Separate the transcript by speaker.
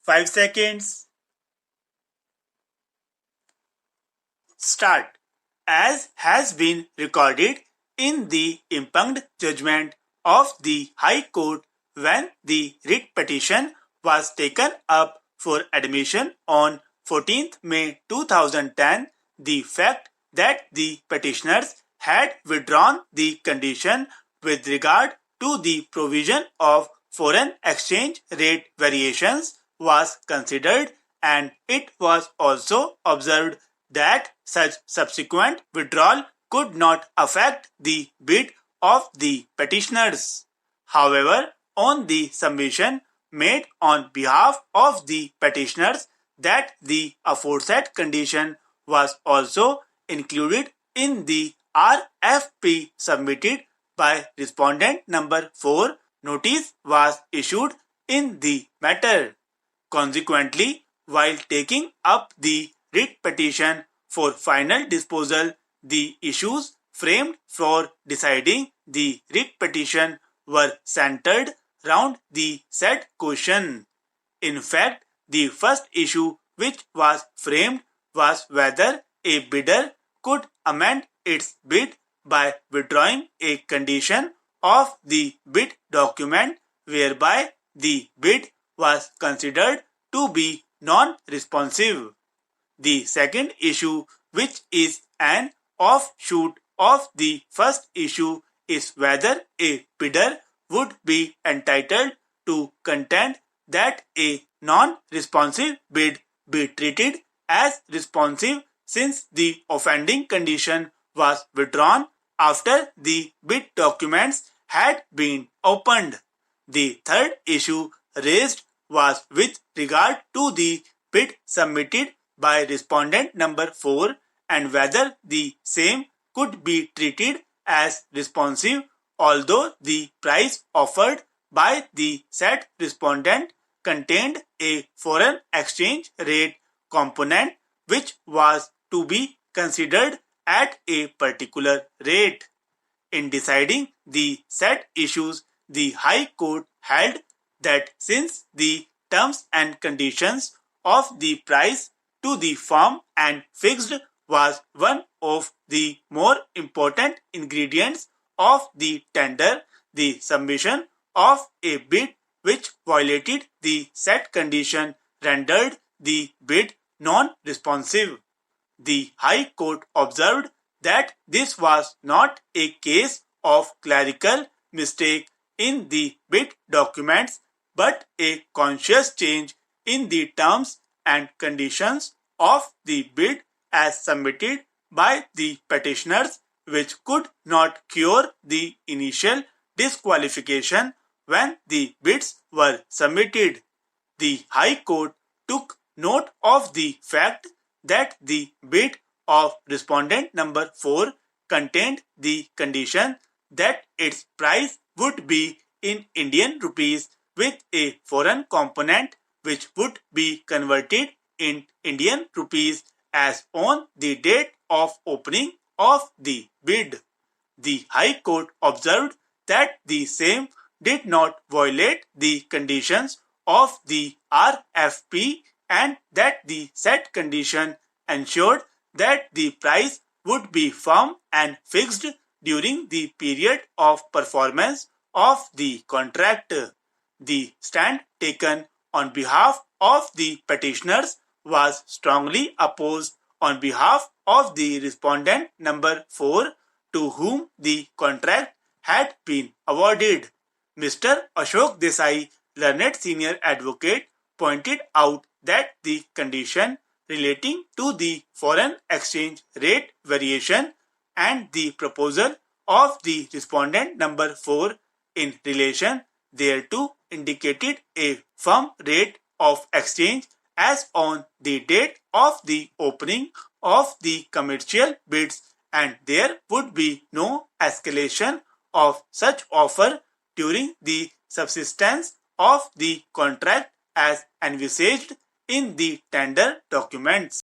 Speaker 1: 5 seconds. Start. As has been recorded in the impugned judgment of the High Court when the writ petition was taken up for admission on 14th May 2010, the fact that the petitioners had withdrawn the condition with regard to the provision of foreign exchange rate variations was considered, and it was also observed that such subsequent withdrawal could not affect the bid of the petitioners. However, on the submission made on behalf of the petitioners that the aforesaid condition was also included in the RFP submitted by respondent number 4, notice was issued in the matter. Consequently, while taking up the writ petition for final disposal, the issues framed for deciding the writ petition were centered round the said question. In fact, the first issue which was framed was whether a bidder could amend its bid by withdrawing a condition of the bid document whereby the bid was considered to be non-responsive. The second issue, which is an offshoot of the first issue, is whether a bidder would be entitled to contend that a non-responsive bid be treated as responsive since the offending condition was withdrawn after the bid documents had been opened. The third issue raised was with regard to the bid submitted by respondent number 4 and whether the same could be treated as responsive although the price offered by the said respondent contained a foreign exchange rate component which was to be considered at a particular rate. In deciding the said issues, the High Court held that since the terms and conditions of the price to the firm and fixed was one of the more important ingredients of the tender, the submission of a bid which violated the said condition rendered the bid non-responsive. The High Court observed that this was not a case of clerical mistake in the bid documents but a conscious change in the terms and conditions of the bid as submitted by the petitioners, which could not cure the initial disqualification when the bids were submitted. The High Court took note of the fact that the bid of respondent number 4 contained the condition that its price would be in Indian rupees with a foreign component which would be converted in Indian rupees as on the date of opening of the bid. The High Court observed that the same did not violate the conditions of the RFP and that the said condition ensured that the price would be firm and fixed during the period of performance of the contract. The stand taken on behalf of the petitioners was strongly opposed on behalf of the respondent number 4 to whom the contract had been awarded. Mr. Ashok Desai, learned senior advocate, pointed out that the condition relating to the foreign exchange rate variation and the proposal of the respondent number 4 in relation thereto indicated a firm rate of exchange as on the date of the opening of the commercial bids, and there would be no escalation of such offer during the subsistence of the contract as envisaged in the tender documents.